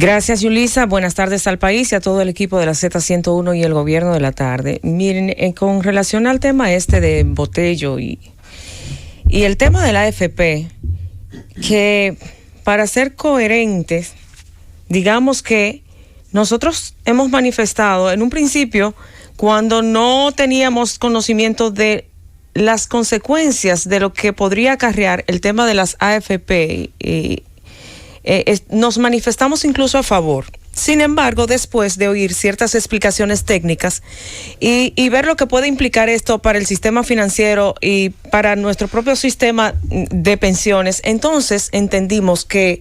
Gracias, Yulisa. Buenas tardes al país y a todo el equipo de la Z101 y el gobierno de la tarde. Miren, con relación al tema de Botello y el tema de la AFP, que para ser coherentes, digamos que nosotros hemos manifestado en un principio, cuando no teníamos conocimiento de las consecuencias de lo que podría acarrear el tema de las AFP, nos manifestamos incluso a favor. Sin embargo, después de oír ciertas explicaciones técnicas y ver lo que puede implicar esto para el sistema financiero y para nuestro propio sistema de pensiones, entonces entendimos que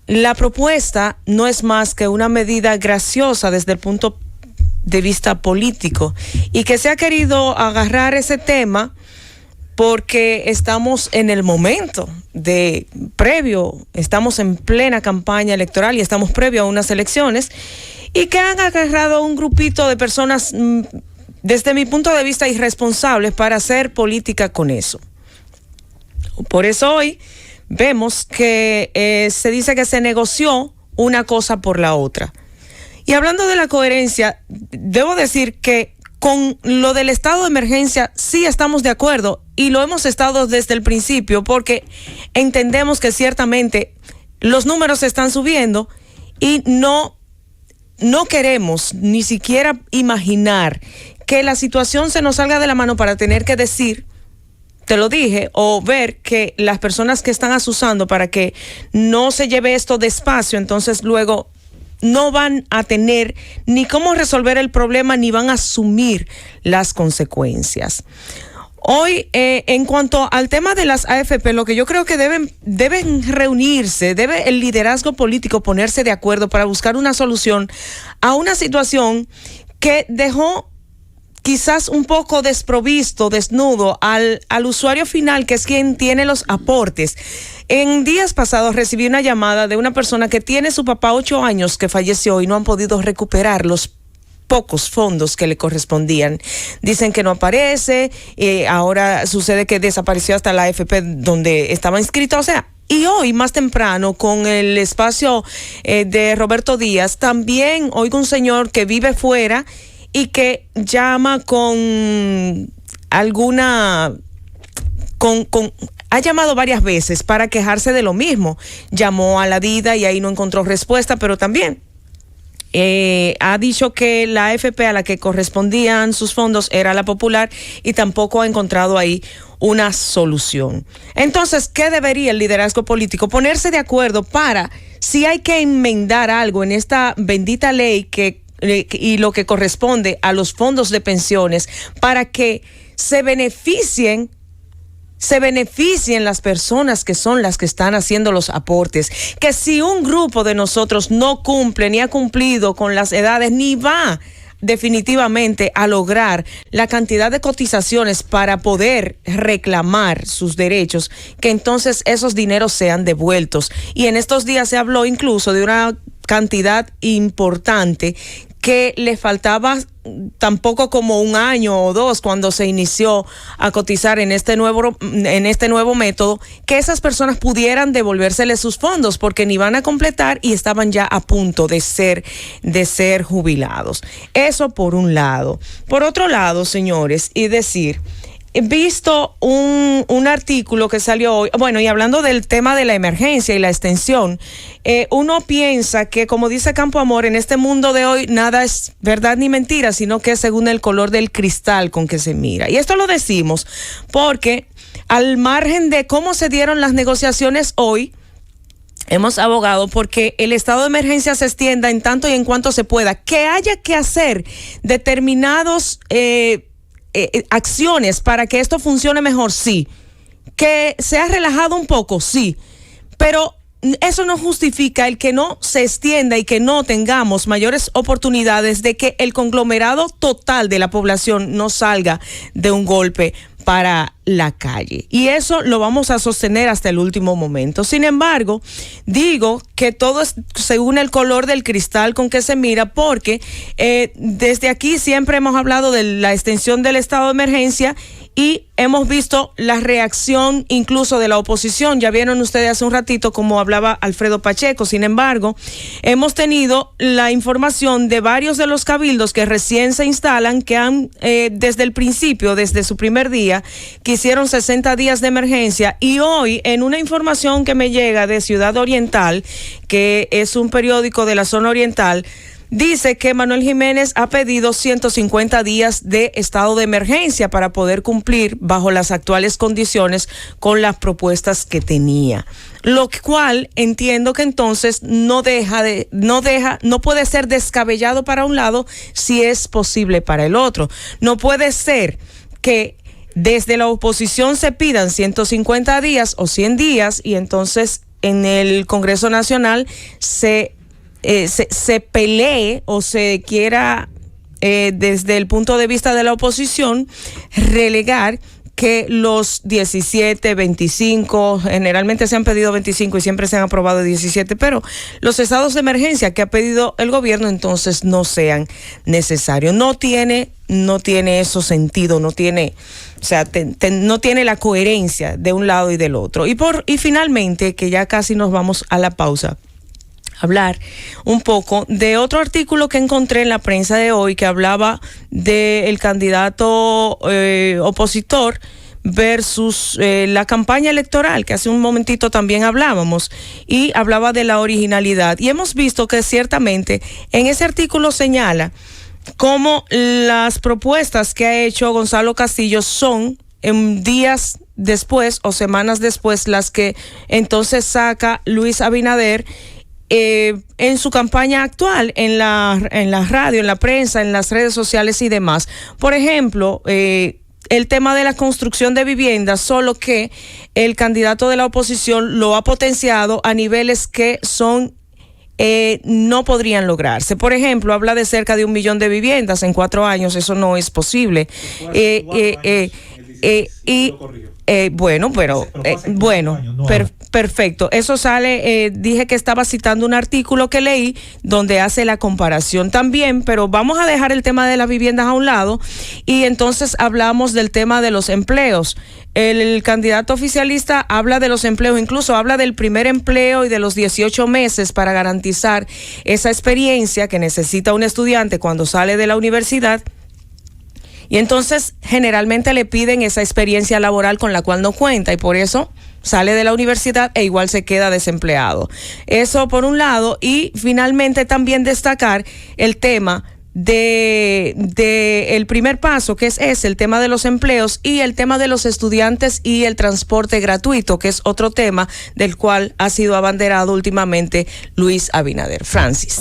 la propuesta no es más que una medida graciosa desde el punto de vista político y que se ha querido agarrar ese tema porque estamos en el momento estamos en plena campaña electoral y estamos previo a unas elecciones, y que han agarrado un grupito de personas, desde mi punto de vista, irresponsables para hacer política con eso. Por eso hoy vemos que se dice que se negoció una cosa por la otra. Y hablando de la coherencia, debo decir que con lo del estado de emergencia sí estamos de acuerdo y lo hemos estado desde el principio, porque entendemos que ciertamente los números se están subiendo y no queremos ni siquiera imaginar que la situación se nos salga de la mano para tener que decir, te lo dije, o ver que las personas que están asusando para que no se lleve esto despacio, entonces luego no van a tener ni cómo resolver el problema ni van a asumir las consecuencias. Hoy, en cuanto al tema de las AFP, lo que yo creo que deben reunirse, debe el liderazgo político ponerse de acuerdo para buscar una solución a una situación que dejó quizás un poco desprovisto, desnudo al usuario final, que es quien tiene los aportes. En días pasados recibí una llamada de una persona que tiene su papá 8 años que falleció y no han podido recuperar los pocos fondos que le correspondían. Dicen que no aparece, ahora sucede que desapareció hasta la AFP donde estaba inscrita, o sea. Y hoy, más temprano, con el espacio de Roberto Díaz, también oigo un señor que vive fuera y que llama ha llamado varias veces para quejarse de lo mismo. Llamó a la DIDA y ahí no encontró respuesta, pero también ha dicho que la AFP a la que correspondían sus fondos era la Popular y tampoco ha encontrado ahí una solución. Entonces, ¿qué debería el liderazgo político? Ponerse de acuerdo para, si hay que enmendar algo en esta bendita ley y lo que corresponde a los fondos de pensiones, para que se beneficien las personas que son las que están haciendo los aportes. Que si un grupo de nosotros no cumple ni ha cumplido con las edades, ni va definitivamente a lograr la cantidad de cotizaciones para poder reclamar sus derechos, que entonces esos dineros sean devueltos. Y en estos días se habló incluso de una cantidad importante que le faltaba tampoco como 1 año o 2 cuando se inició a cotizar en este nuevo método, que esas personas pudieran devolvérseles sus fondos porque ni van a completar y estaban ya a punto de ser jubilados. Eso por un lado. Por otro lado, señores, he visto un artículo que salió hoy, bueno, y hablando del tema de la emergencia y la extensión, uno piensa que, como dice Campo Amor, en este mundo de hoy nada es verdad ni mentira, sino que es según el color del cristal con que se mira. Y esto lo decimos porque, al margen de cómo se dieron las negociaciones hoy, hemos abogado porque el estado de emergencia se extienda en tanto y en cuanto se pueda, que haya que hacer determinados acciones para que esto funcione mejor, sí. Que se ha relajado un poco, sí. Pero eso no justifica el que no se extienda y que no tengamos mayores oportunidades de que el conglomerado total de la población no salga de un golpe para la calle. Y eso lo vamos a sostener hasta el último momento. Sin embargo, digo que todo es según el color del cristal con que se mira, porque desde aquí siempre hemos hablado de la extensión del estado de emergencia y hemos visto la reacción incluso de la oposición. Ya vieron ustedes hace un ratito como hablaba Alfredo Pacheco. Sin embargo, hemos tenido la información de varios de los cabildos que recién se instalan, que han desde el principio, desde su primer día, que hicieron 60 días de emergencia, y hoy en una información que me llega de Ciudad Oriental, que es un periódico de la zona oriental, dice que Manuel Jiménez ha pedido 150 días de estado de emergencia para poder cumplir bajo las actuales condiciones con las propuestas que tenía. Lo cual entiendo que entonces no puede ser descabellado para un lado si es posible para el otro. No puede ser que desde la oposición se pidan 150 días o 100 días y entonces en el Congreso Nacional se pelee o se quiera, desde el punto de vista de la oposición, relegar que los 17, 25, generalmente se han pedido 25 y siempre se han aprobado 17, pero los estados de emergencia que ha pedido el gobierno entonces no sean necesarios. No tiene eso sentido, no tiene, o sea, no tiene la coherencia de un lado y del otro. Y finalmente, que ya casi nos vamos a la pausa, hablar un poco de otro artículo que encontré en la prensa de hoy que hablaba del candidato opositor versus la campaña electoral, que hace un momentito también hablábamos, y hablaba de la originalidad. Y hemos visto que ciertamente en ese artículo señala cómo las propuestas que ha hecho Gonzalo Castillo son en días después o semanas después las que entonces saca Luis Abinader en su campaña actual, en la radio, en la prensa, en las redes sociales y demás. Por ejemplo, el tema de la construcción de viviendas, solo que el candidato de la oposición lo ha potenciado a niveles que son no podrían lograrse. Por ejemplo, habla de cerca de 1 millón de viviendas en 4 años. Eso no es posible. Perfecto. Eso sale, dije que estaba citando un artículo que leí donde hace la comparación también, pero vamos a dejar el tema de las viviendas a un lado y entonces hablamos del tema de los empleos. El candidato oficialista habla de los empleos, incluso habla del primer empleo y de los 18 meses para garantizar esa experiencia que necesita un estudiante cuando sale de la universidad. Y entonces generalmente le piden esa experiencia laboral con la cual no cuenta y por eso sale de la universidad e igual se queda desempleado. Eso por un lado, y finalmente también destacar el tema de el primer paso, que es el tema de los empleos y el tema de los estudiantes y el transporte gratuito, que es otro tema del cual ha sido abanderado últimamente Luis Abinader. Francis.